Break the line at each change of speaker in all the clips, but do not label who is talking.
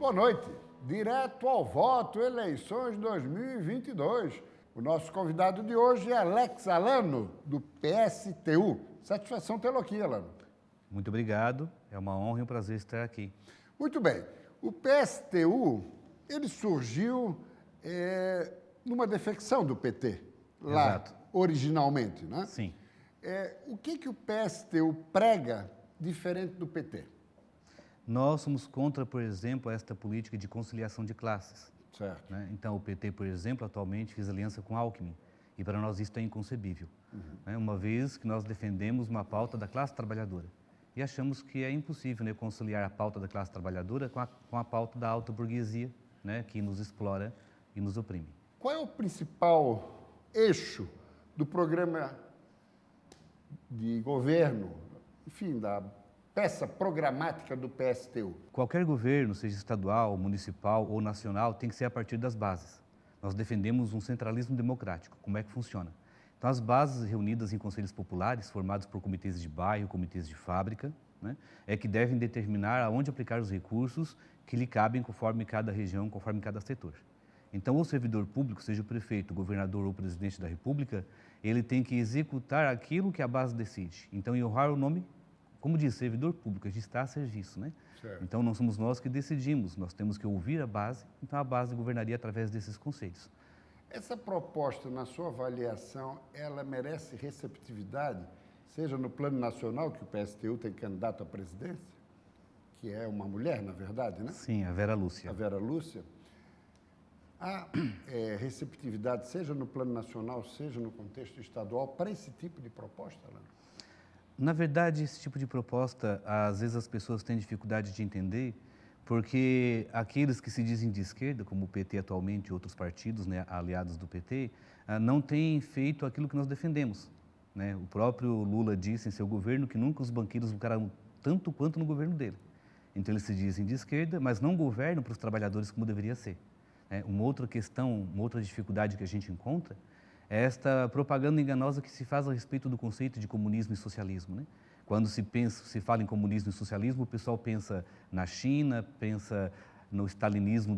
boa noite. Direto ao voto, eleições 2022. O nosso convidado de hoje é Alex Alano, do PSTU. Satisfação tê-lo aqui, Alano.
Muito obrigado, é uma honra e um prazer estar aqui.
Muito bem. O PSTU, ele surgiu numa defecção do PT, lá,
Exato.
originalmente, né?
Sim.
O que o PSTU prega diferente do PT?
Nós somos contra, por exemplo, esta política de conciliação de classes.
Certo.
Né? Então, o PT, por exemplo, atualmente fez aliança com Alckmin, e para nós isso é inconcebível. Uma vez que nós defendemos uma pauta da classe trabalhadora, e achamos que é impossível, né, conciliar a pauta da classe trabalhadora com a pauta da alta burguesia, né, que nos explora e nos oprime.
Qual é o principal eixo do programa de governo, enfim, da peça programática do PSTU?
Qualquer governo, seja estadual, municipal ou nacional, tem que ser a partir das bases. Nós defendemos um centralismo democrático. Como é que funciona? Então, as bases reunidas em conselhos populares, formados por comitês de bairro, comitês de fábrica, né, é que devem determinar aonde aplicar os recursos que lhe cabem conforme cada região, conforme cada setor. Então, o servidor público, seja o prefeito, o governador ou o presidente da República, ele tem que executar aquilo que a base decide. Então, em honrar o nome, como diz, servidor público, a gente está a serviço, né?
Certo.
Então, não somos nós que decidimos, nós temos que ouvir a base, então a base governaria através desses conselhos.
Essa proposta, na sua avaliação, ela merece receptividade, seja no plano nacional, que o PSTU tem candidato à presidência, que é uma mulher, na verdade, né?
Sim, a Vera Lúcia.
A Vera Lúcia. Há receptividade, seja no plano nacional, seja no contexto estadual, para esse tipo de proposta, Alano?
Na verdade, esse tipo de proposta, às vezes as pessoas têm dificuldade de entender, porque aqueles que se dizem de esquerda, como o PT atualmente e outros partidos, né, aliados do PT, não têm feito aquilo que nós defendemos, né? O próprio Lula disse em seu governo que nunca os banqueiros lucraram tanto quanto no governo dele. Então, eles se dizem de esquerda, mas não governam para os trabalhadores como deveria ser. Uma outra questão, uma outra dificuldade que a gente encontra é esta propaganda enganosa que se faz a respeito do conceito de comunismo e socialismo, né? Quando se fala em comunismo e socialismo, o pessoal pensa na China, pensa no stalinismo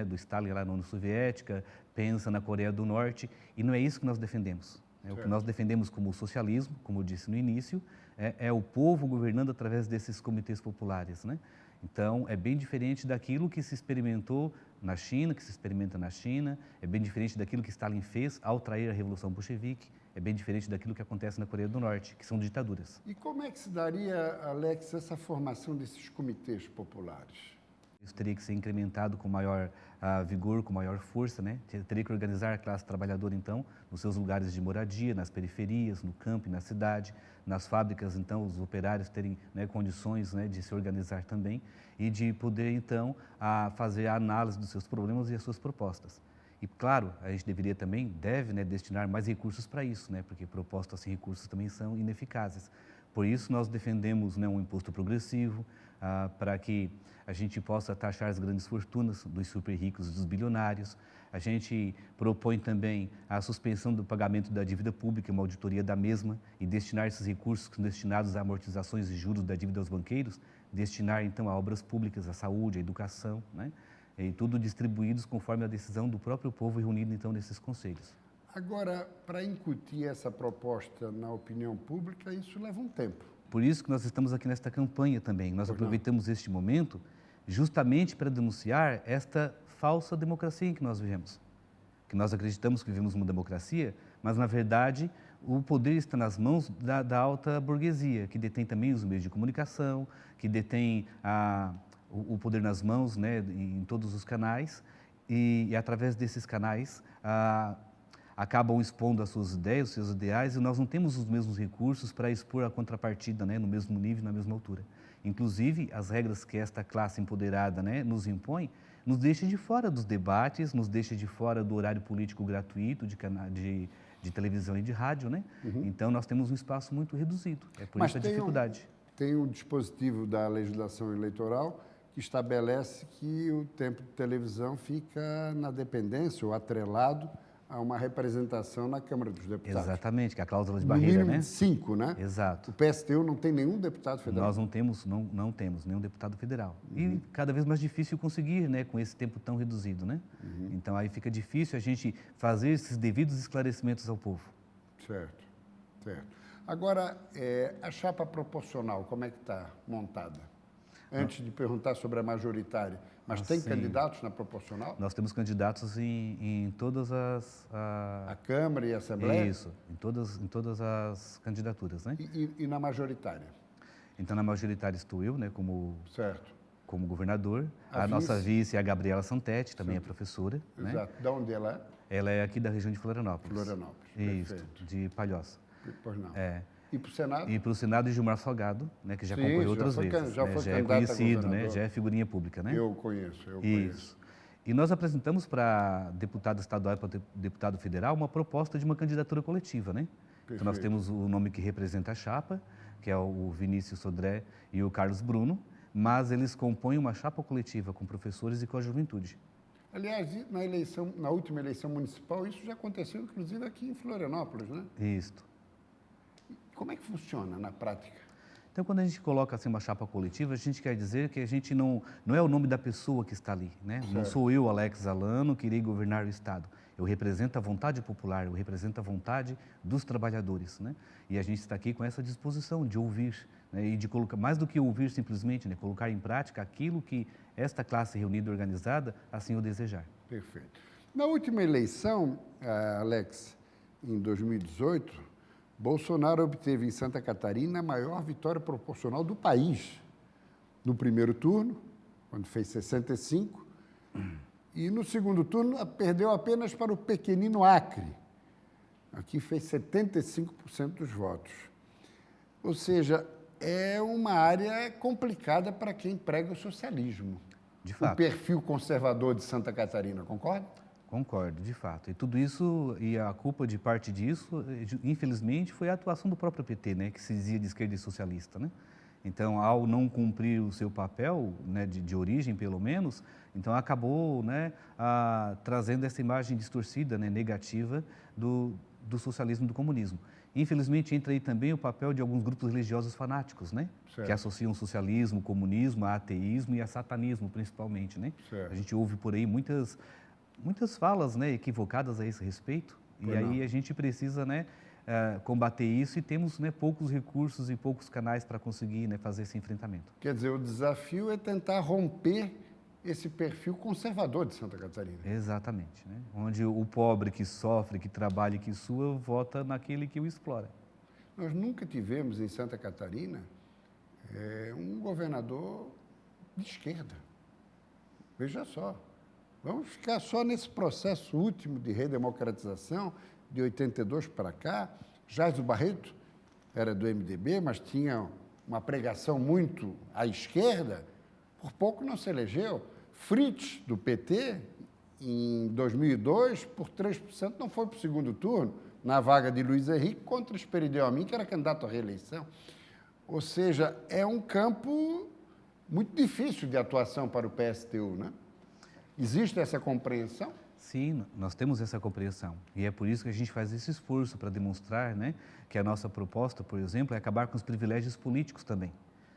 do Stalin lá na União Soviética, pensa na Coreia do Norte, e não é isso que nós defendemos. O que nós defendemos como socialismo, como eu disse no início, é o povo governando através desses comitês populares, né? Então, é bem diferente daquilo que se experimentou na China, que se experimenta na China, é bem diferente daquilo que Stalin fez ao trair a Revolução Bolchevique, é bem diferente daquilo que acontece na Coreia do Norte, que são ditaduras.
E como é que se daria, Alex, essa formação desses comitês populares?
Isso teria que ser incrementado com maior vigor, com maior força, né? Teria que organizar a classe trabalhadora, então, nos seus lugares de moradia, nas periferias, no campo e na cidade, nas fábricas, então, os operários terem, né, condições, né, de se organizar também e de poder, então, fazer a análise dos seus problemas e as suas propostas. E, claro, a gente deveria também, deve, né, destinar mais recursos para isso, né, porque propostas sem recursos também são ineficazes. Por isso, nós defendemos, né, um imposto progressivo, para que a gente possa taxar as grandes fortunas dos super ricos e dos bilionários. A gente propõe também a suspensão do pagamento da dívida pública, uma auditoria da mesma, e destinar esses recursos que são destinados a amortizações e juros da dívida aos banqueiros, destinar, então, a obras públicas, à saúde, à educação, né? E tudo distribuídos conforme a decisão do próprio povo reunido, então, nesses conselhos.
Agora, para incutir essa proposta na opinião pública, isso leva um tempo.
Por isso que nós estamos aqui nesta campanha também. Nós aproveitamos este momento justamente para denunciar esta falsa democracia em que nós vivemos. Que nós acreditamos que vivemos uma democracia, mas, na verdade, o poder está nas mãos da alta burguesia, que detém também os meios de comunicação, que detém o poder nas mãos, né, em todos os canais, e através desses canais acabam expondo as suas ideias, os seus ideais, e nós não temos os mesmos recursos para expor a contrapartida, né, no mesmo nível, na mesma altura. Inclusive, as regras que esta classe empoderada, né, nos impõe, nos deixa de fora dos debates, nos deixa de fora do horário político gratuito de televisão e de rádio, né? Então, nós temos um espaço muito reduzido. É por isso a dificuldade.
Tem um dispositivo da legislação eleitoral que estabelece que o tempo de televisão fica na dependência ou atrelado a uma representação na Câmara dos Deputados.
Exatamente, que é a cláusula de
No
barreira,
mínimo
né?
de 5, né?
Exato.
O PSTU não tem nenhum deputado federal.
Nós não temos nenhum deputado federal. E cada vez mais difícil conseguir, né, com esse tempo tão reduzido, né? Então aí fica difícil a gente fazer esses devidos esclarecimentos ao povo.
Certo, certo. Agora, a chapa proporcional, como é que está montada? Antes de perguntar sobre a majoritária, mas tem candidatos na proporcional?
Nós temos candidatos em todas as...
A Câmara e a Assembleia?
Isso, em todas as candidaturas, né?
E na majoritária?
Então, na majoritária estou eu, né,
Certo.
como governador.
A
nossa vice é a Gabriela Santetti, também é professora.
Exato.
Né?
De onde ela é?
Ela é aqui da região de Florianópolis.
Florianópolis,
Isso,
perfeito.
de Palhoça.
Pois não.
É.
E para o Senado?
E para o Senado, Gilmar Salgado, né, que já
Sim,
concorreu
já
outras
foi
vezes.
já
né?
foi
Já é
candidato a
conhecido, né?
governador.
Já é figurinha pública, né?
Eu conheço.
Isso. E nós apresentamos para deputado estadual e para deputado federal uma proposta de uma candidatura coletiva, né? Então nós temos o nome que representa a chapa, que é o Vinícius Sodré e o Carlos Bruno, mas eles compõem uma chapa coletiva com professores e com a juventude.
Aliás, na última eleição municipal, isso já aconteceu, inclusive, aqui em Florianópolis, né?
Isso.
Como é que funciona na prática?
Então, quando a gente coloca assim uma chapa coletiva, a gente quer dizer que a gente não é o nome da pessoa que está ali, né? Não sou eu, Alex Alano, que irei governar o Estado. Eu represento a vontade popular, eu represento a vontade dos trabalhadores, né? E a gente está aqui com essa disposição de ouvir, né? E de colocar, mais do que ouvir simplesmente, né? Colocar em prática aquilo que esta classe reunida e organizada assim o desejar.
Perfeito. Na última eleição, Alex, em 2018, Bolsonaro obteve em Santa Catarina a maior vitória proporcional do país. No primeiro turno, quando fez 65, e no segundo turno perdeu apenas para o pequenino Acre. Aqui fez 75% dos votos. Ou seja, é uma área complicada para quem prega o socialismo.
De fato.
O perfil conservador de Santa Catarina, concorda?
Concordo, de fato. E tudo isso, e a culpa de parte disso, infelizmente, foi a atuação do próprio PT, né, que se dizia de esquerda e socialista, né? Então, ao não cumprir o seu papel, né, de origem, pelo menos, então acabou, né, trazendo essa imagem distorcida, né, negativa do socialismo e do comunismo. Infelizmente, entra aí também o papel de alguns grupos religiosos fanáticos, né?
Certo.
Que associam socialismo, comunismo, a ateísmo e a satanismo, principalmente, né?
Certo.
A gente ouve por aí muitas falas, né, equivocadas a esse respeito. E aí a gente precisa, né, combater isso e temos, né, poucos recursos e poucos canais para conseguir, né, fazer esse enfrentamento.
Quer dizer, o desafio é tentar romper esse perfil conservador de Santa Catarina.
Exatamente, né? Onde o pobre que sofre, que trabalha e que sua, vota naquele que o explora.
Nós nunca tivemos em Santa Catarina um governador de esquerda. Veja só. Vamos ficar só nesse processo último de redemocratização, de 82 para cá. Jairzo Barreto era do MDB, mas tinha uma pregação muito à esquerda, por pouco não se elegeu. Fritz, do PT, em 2002, por 3%, não foi para o segundo turno, na vaga de Luiz Henrique contra Esperideu Amin, que era candidato à reeleição. Ou seja, é um campo muito difícil de atuação para o PSTU, né? Existe essa compreensão?
Sim, nós temos essa compreensão. E é por isso que a gente faz esse esforço para demonstrar, né, que a nossa proposta, por exemplo, é acabar com os privilégios políticos também.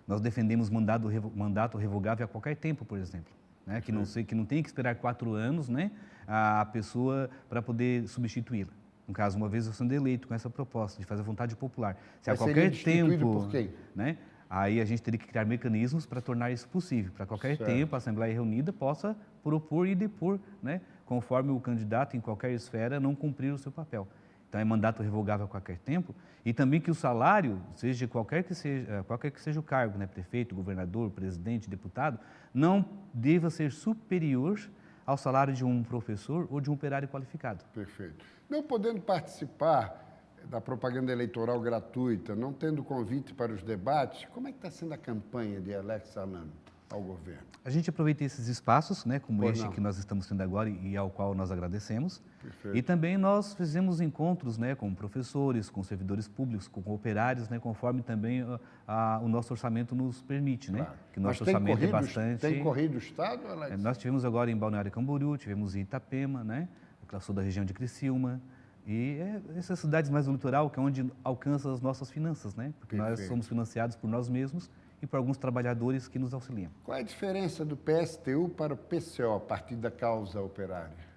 Nós defendemos mandato revogável a qualquer tempo, por exemplo. Né, que não tem que esperar 4 anos, né, a pessoa para poder substituí-la. No caso, uma vez eu sendo eleito com essa proposta de fazer a vontade popular. Se a qualquer tempo,
por quem?
Né, aí a gente teria que criar mecanismos para tornar isso possível. Para qualquer tempo, a Assembleia Reunida possa propor e depor, né, conforme o candidato em qualquer esfera não cumprir o seu papel. Então, é mandato revogável a qualquer tempo. E também que o salário, seja qualquer que seja o cargo, né, prefeito, governador, presidente, deputado, não deva ser superior ao salário de um professor ou de um operário qualificado.
Perfeito. Não podendo participar da propaganda eleitoral gratuita, não tendo convite para os debates, como é que está sendo a campanha de Alex Alano ao governo?
A gente aproveita esses espaços, né, como este que nós estamos tendo agora e ao qual nós agradecemos.
Perfeito.
E também nós fizemos encontros, né, com professores, com servidores públicos, com operários, né, conforme também o nosso orçamento nos permite, né?
Claro.
Que o nosso orçamento é bastante...
Tem corrido o Estado, Alex?
Nós tivemos agora em Balneário Camboriú, tivemos em Itapema, né? eu sou da região de Criciúma, e essas cidades mais do litoral, que é onde alcança as nossas finanças, né? Porque nós somos financiados por nós mesmos e por alguns trabalhadores que nos auxiliam.
Qual é a diferença do PSTU para o PCO, Partido da Causa Operária?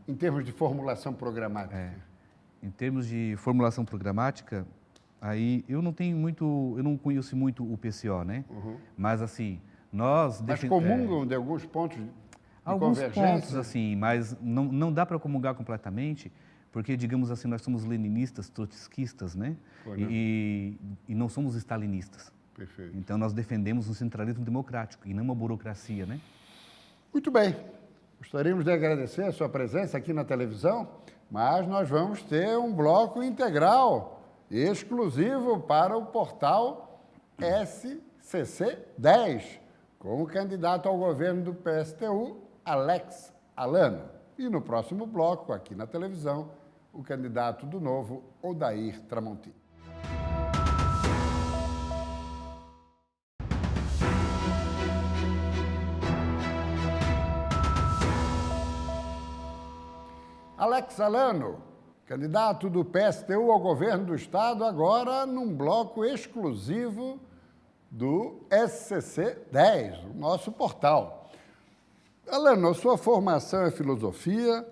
Em termos de formulação programática.
Em termos de formulação programática, aí eu não conheço muito o PCO, né? Mas assim,
Mas comungam de alguns pontos de
alguns
convergência?
pontos, assim, mas não dá para comungar completamente, porque, digamos assim, nós somos leninistas, trotskistas, né? E não somos stalinistas.
Perfeito.
Então, nós defendemos um centralismo democrático e não uma burocracia, né?
Muito bem. Gostaríamos de agradecer a sua presença aqui na televisão, mas nós vamos ter um bloco integral, exclusivo para o portal SCC 10, com o candidato ao governo do PSTU, Alex Alano. E no próximo bloco, aqui na televisão, o candidato do Novo, Odair Tramontini. Alex Alano, candidato do PSTU ao governo do Estado, agora num bloco exclusivo do SCC 10, o nosso portal. Alano, a sua formação é filosofia,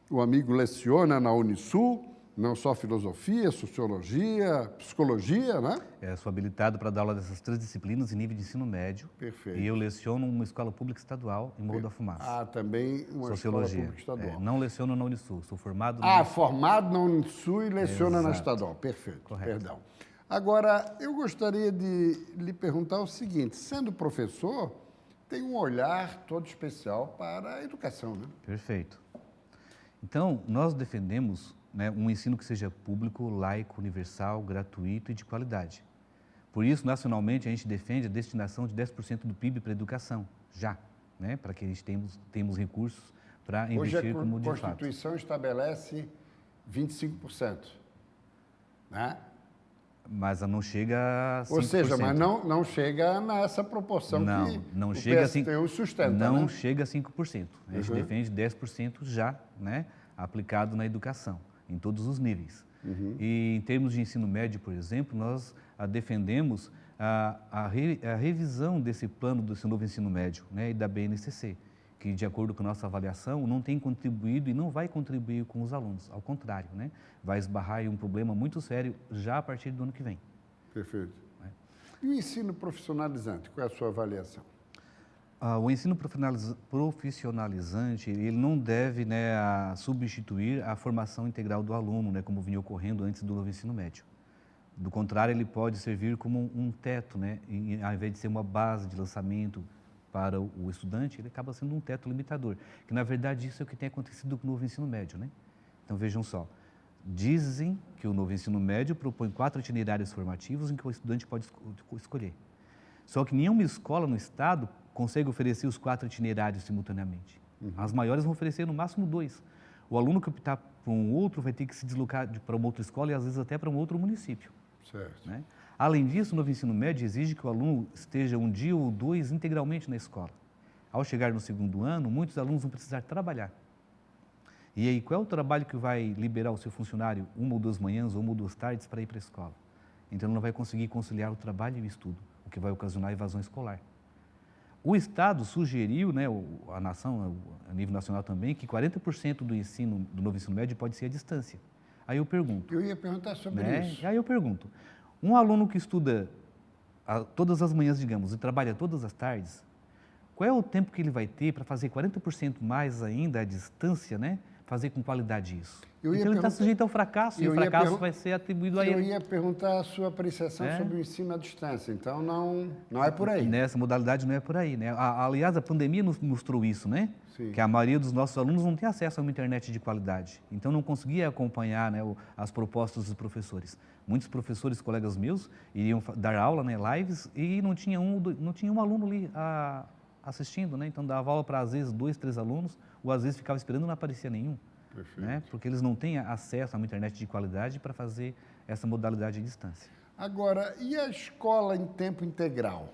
o amigo leciona na Unisul, não só filosofia, sociologia, psicologia, né?
Sou habilitado para dar aula dessas 3 disciplinas em nível de ensino médio.
Perfeito.
E eu leciono numa escola pública estadual em Morro da Fumaça.
Também uma
Sociologia.
escola pública estadual.
Não leciono na Unisul, sou formado na Unisul.
Formado na Unisul e leciona na
Exato.
estadual. Perfeito,
Correto.
perdão. Agora, eu gostaria de lhe perguntar o seguinte, sendo professor, tem um olhar todo especial para a educação, né?
Perfeito. Então, nós defendemos, né, um ensino que seja público, laico, universal, gratuito e de qualidade. Por isso, nacionalmente, a gente defende a destinação de 10% do PIB para a educação, já, né, para que a gente temos recursos para investir como de fato.
Hoje a Constituição estabelece 25%, né?
Mas não chega a 5%.
Ou seja, mas não chega nessa proporção
não
o
chega
PSTU sustenta,
não
né?
chega a 5%. A gente defende 10% já, né, aplicado na educação, em todos os níveis. E em termos de ensino médio, por exemplo, nós defendemos a revisão desse plano desse novo ensino médio, né, e da BNCC, que, de acordo com a nossa avaliação, não tem contribuído e não vai contribuir com os alunos. Ao contrário, né, vai esbarrar em um problema muito sério já a partir do ano que vem.
Perfeito. E o ensino profissionalizante, qual é a sua avaliação?
O ensino profissionalizante, ele não deve, né, substituir a formação integral do aluno, né, como vinha ocorrendo antes do novo ensino médio. Do contrário, ele pode servir como um teto, né, e, ao invés de ser uma base de lançamento para o estudante, ele acaba sendo um teto limitador, que na verdade isso é o que tem acontecido com o novo ensino médio, né? Então vejam só, dizem que o novo ensino médio propõe 4 itinerários formativos em que o estudante pode escolher. Só que nenhuma escola no estado consegue oferecer os 4 itinerários simultaneamente. As maiores vão oferecer no máximo 2. O aluno que optar por um outro vai ter que se deslocar para uma outra escola e às vezes até para um outro município.
Certo.
Né? Além disso, o novo ensino médio exige que o aluno esteja um dia ou 2 integralmente na escola. Ao chegar no 2º ano, muitos alunos vão precisar trabalhar. E aí, qual é o trabalho que vai liberar o seu funcionário 1 ou 2 manhãs ou 1 ou 2 tardes para ir para a escola? Então, ele não vai conseguir conciliar o trabalho e o estudo, o que vai ocasionar evasão escolar. O Estado sugeriu, né, a nação, a nível nacional também, que 40% do ensino, do novo ensino médio pode ser à distância. Aí eu pergunto...
Eu ia perguntar sobre isso.
Aí eu pergunto, um aluno que estuda todas as manhãs, digamos, e trabalha todas as tardes, qual é o tempo que ele vai ter para fazer 40% mais ainda à distância, né? Fazer com qualidade isso? Então ele está sujeito ao fracasso, e o fracasso vai ser atribuído a ele.
Eu ia perguntar a sua apreciação sobre o ensino à distância, então não é por aí.
Nessa modalidade não é por aí, né? Aliás, a pandemia nos mostrou isso, né?
Sim.
Que a maioria dos nossos alunos não tem acesso a uma internet de qualidade, então não conseguia acompanhar, né, as propostas dos professores. Muitos professores, colegas meus, iriam dar aula, né, lives, e não tinha um aluno ali assistindo, né? Então dava aula para às vezes 2, 3 alunos, ou às vezes ficava esperando e não aparecia nenhum.
Perfeito.
Né? Porque eles não têm acesso a uma internet de qualidade para fazer essa modalidade à distância.
Agora, e a escola em tempo integral?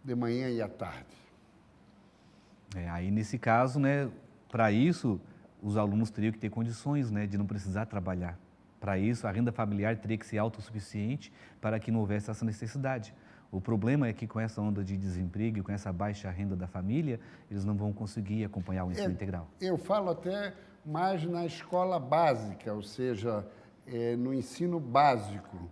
De manhã e à tarde?
Aí, nesse caso, né, Para isso, os alunos teriam que ter condições, né, de não precisar trabalhar. Para isso, a renda familiar teria que ser autossuficiente para que não houvesse essa necessidade. O problema é que com essa onda de desemprego e com essa baixa renda da família, eles não vão conseguir acompanhar o ensino integral.
Eu falo até mais na escola básica, ou seja, no ensino básico.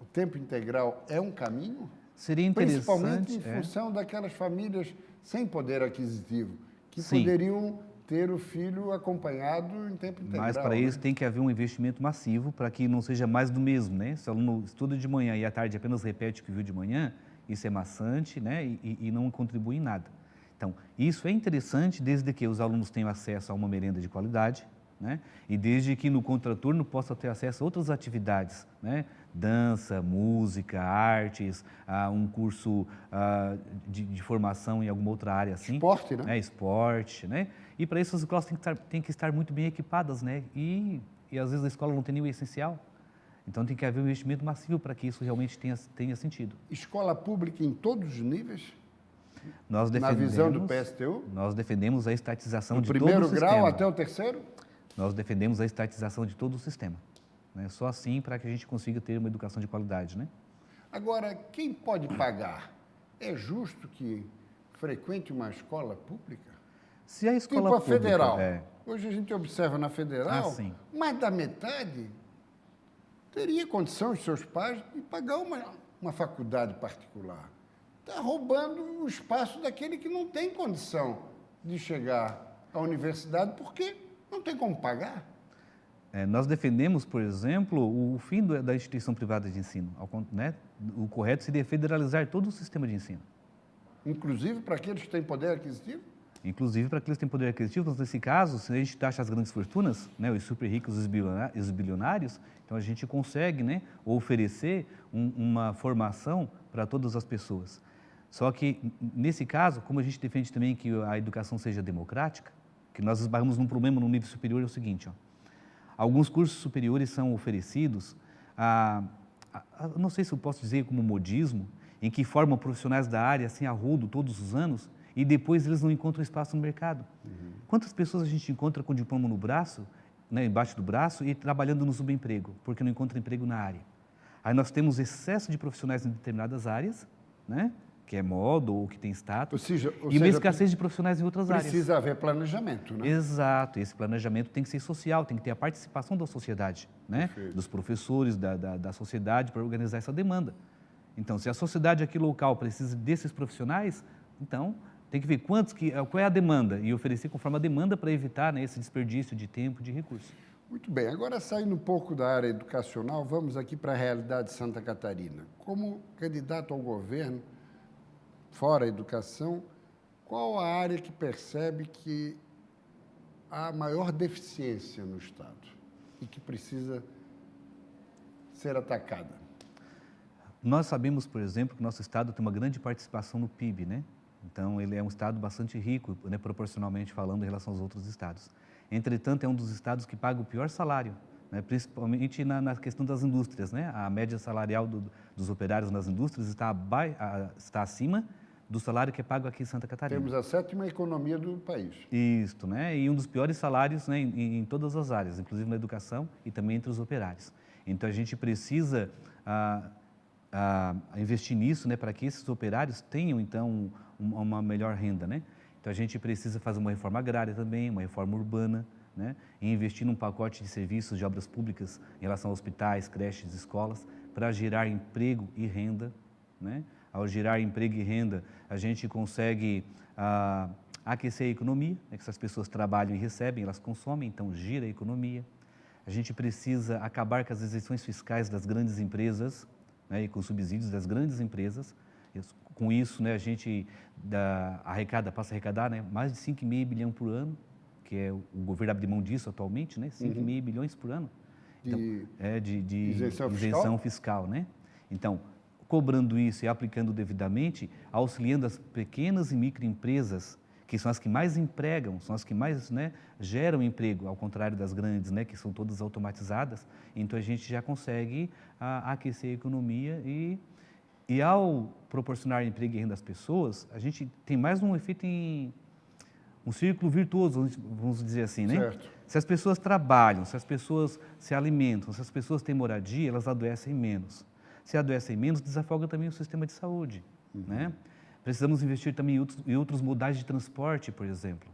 O tempo integral é um caminho?
Seria interessante.
Principalmente em função daquelas famílias sem poder aquisitivo, que
Sim.
poderiam ter o filho acompanhado em tempo integral.
Mas para isso tem que haver um investimento massivo para que não seja mais do mesmo, né? Se o aluno estuda de manhã e à tarde apenas repete o que viu de manhã, isso é maçante, né? E não contribui em nada. Então, isso é interessante desde que os alunos tenham acesso a uma merenda de qualidade, né? E desde que no contraturno possa ter acesso a outras atividades, né? Dança, música, artes, um curso de formação em alguma outra área assim.
Esporte, né?
Esporte, né? E para isso as escolas têm que estar muito bem equipadas, né? E às vezes a escola não tem nem o essencial. Então tem que haver um investimento massivo para que isso realmente tenha sentido.
Escola pública em todos os níveis?
Nós
Na visão do PSTU?
Nós defendemos a estatização de todo o
sistema. Do primeiro grau até o terceiro?
Nós defendemos a estatização de todo o sistema. Né? Só assim para que a gente consiga ter uma educação de qualidade, né?
Agora, quem pode pagar? É justo que frequente uma escola pública?
Se a escola
tipo a
pública,
federal. Hoje a gente observa na federal, mais da metade teria condição, os seus pais, de pagar uma faculdade particular. Está roubando o espaço daquele que não tem condição de chegar à universidade porque não tem como pagar.
Nós defendemos, por exemplo, o fim da instituição privada de ensino. Né? O correto seria federalizar todo o sistema de ensino.
Inclusive para aqueles que têm poder aquisitivo?
Inclusive para aqueles que têm poder aquisitivo, mas nesse caso, se a gente taxa as grandes fortunas, né, os super ricos e os bilionários, então a gente consegue, né, oferecer uma formação para todas as pessoas. Só que, nesse caso, como a gente defende também que a educação seja democrática, que nós esbarramos num problema no nível superior, é o seguinte, ó, alguns cursos superiores são oferecidos, não sei se eu posso dizer como modismo, em que formam profissionais da área assim a rodo todos os anos e depois eles não encontram espaço no mercado. Quantas pessoas a gente encontra com diploma no braço, né, embaixo do braço e trabalhando no subemprego, porque não encontra emprego na área? Aí nós temos excesso de profissionais em determinadas áreas, né, que é moda ou que tem status, e uma escassez de profissionais em outras áreas.
Precisa haver planejamento, né?
Exato, esse planejamento tem que ser social, tem que ter a participação da sociedade, né, dos professores, da sociedade para organizar essa demanda. Então, se a sociedade aqui local precisa desses profissionais, então tem que ver qual é a demanda e oferecer conforme a demanda para evitar, né, esse desperdício de tempo, de recursos.
Muito bem, agora saindo um pouco da área educacional, vamos aqui para a realidade de Santa Catarina. Como candidato ao governo, fora a educação, qual a área que percebe que há maior deficiência no Estado e que precisa ser atacada?
Nós sabemos, por exemplo, que nosso Estado tem uma grande participação no PIB, né? Então, ele é um Estado bastante rico, né, proporcionalmente falando, em relação aos outros Estados. Entretanto, é um dos Estados que paga o pior salário, né, principalmente na questão das indústrias, né? A média salarial dos operários nas indústrias está acima do salário que é pago aqui em Santa Catarina.
Temos a 7ª economia do país.
Isto, né? E um dos piores salários, né, em todas as áreas, inclusive na educação e também entre os operários. Então, a gente precisa investir nisso, né, para que esses operários tenham, então, uma melhor renda, né? Então, a gente precisa fazer uma reforma agrária também, uma reforma urbana, né? E investir num pacote de serviços de obras públicas em relação a hospitais, creches, escolas, para gerar emprego e renda, né? Ao gerar emprego e renda, a gente consegue aquecer a economia, né? Que essas pessoas trabalham e recebem, elas consomem, então gira a economia. A gente precisa acabar com as isenções fiscais das grandes empresas, né? E com os subsídios das grandes empresas. Com isso, né, a gente passa a arrecadar, né, mais de 5,5 bilhão por ano, que é o governo abre mão disso atualmente, né, 5,5 bilhões por ano. Então, de isenção fiscal, né? Então, cobrando isso e aplicando devidamente, auxiliando as pequenas e microempresas, que são as que mais empregam, são as que mais, né, geram emprego, ao contrário das grandes, né, que são todas automatizadas. Então, a gente já consegue aquecer a economia e ao proporcionar emprego e renda às pessoas, a gente tem mais um efeito um círculo virtuoso, vamos dizer assim, né?
Certo.
Se as pessoas trabalham, se as pessoas se alimentam, se as pessoas têm moradia, elas adoecem menos. Se adoecem menos, desafoga também o sistema de saúde, né? Precisamos investir também em outros modais de transporte, por exemplo.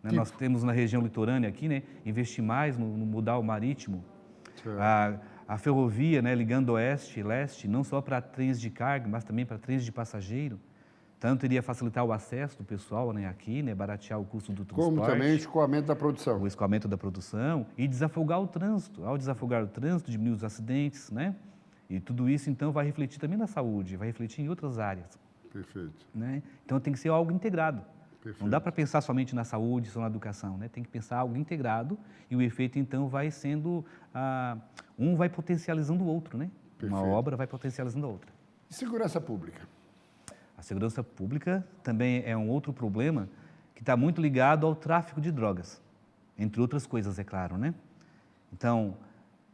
Né? Nós temos na região litorânea aqui, né, investir mais no modal marítimo. A ferrovia, né, ligando oeste e leste, não só para trens de carga, mas também para trens de passageiro. Tanto iria facilitar o acesso do pessoal, né, aqui, né, baratear o custo do transporte.
Como também o escoamento da produção.
O escoamento da produção e desafogar o trânsito. Ao desafogar o trânsito, diminuir os acidentes, né? E tudo isso, então, vai refletir também na saúde, vai refletir em outras áreas.
Perfeito.
Né? Então, tem que ser algo integrado.
Perfeito.
Não dá para pensar somente na saúde, só na educação, né? Tem que pensar algo integrado e o efeito, então, vai sendo... um vai potencializando o outro, né?
Perfeito.
Uma obra vai potencializando a outra.
E segurança pública?
A segurança pública também é um outro problema que está muito ligado ao tráfico de drogas, entre outras coisas, é claro, né? Então,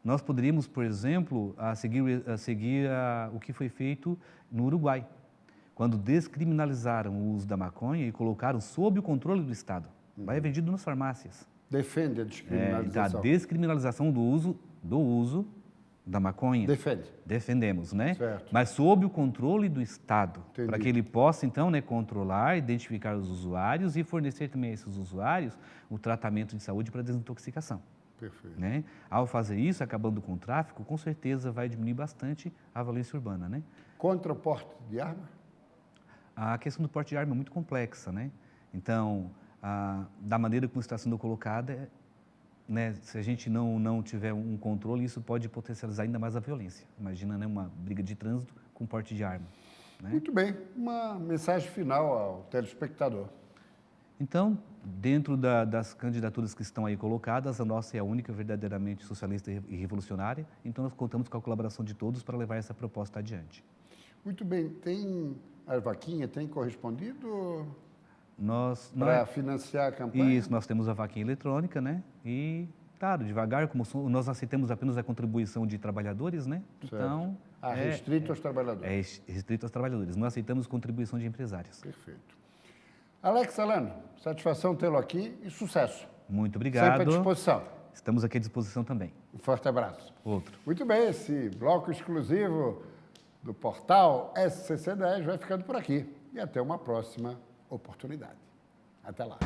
nós poderíamos, por exemplo, seguir o que foi feito no Uruguai, quando descriminalizaram o uso da maconha e colocaram sob o controle do Estado. Vai vendido nas farmácias.
Defende a descriminalização.
A descriminalização do uso da maconha.
Defende.
Defendemos, né?
Certo.
Mas sob o controle do Estado,
Entendi.
para que ele possa, então, né, controlar, identificar os usuários e fornecer também a esses usuários o tratamento de saúde para desintoxicação.
Perfeito.
Né? Ao fazer isso, acabando com o tráfico, com certeza vai diminuir bastante a violência urbana, né?
Contra o porte de arma?
A questão do porte de arma é muito complexa, né? Então, da maneira como está sendo colocada, né, se a gente não tiver um controle, isso pode potencializar ainda mais a violência. Imagina, né, uma briga de trânsito com porte de arma. Né?
Muito bem. Uma mensagem final ao telespectador.
Então, dentro das candidaturas que estão aí colocadas, a nossa é a única verdadeiramente socialista e revolucionária, então nós contamos com a colaboração de todos para levar essa proposta adiante.
Muito bem. Tem a vaquinha, tem correspondido
Para
financiar a campanha?
Isso, nós temos a vaquinha eletrônica, né? E, claro, devagar, como nós aceitamos apenas a contribuição de trabalhadores, né?
Certo.
Então...
restrito aos trabalhadores.
É restrito aos trabalhadores. Não aceitamos contribuição de empresários.
Perfeito. Alex Salano, satisfação tê-lo aqui e sucesso.
Muito obrigado.
Sempre à disposição.
Estamos aqui à disposição também.
Um forte abraço.
Outro.
Muito bem, esse bloco exclusivo do portal SCC10 vai ficando por aqui. E até uma próxima oportunidade. Até lá.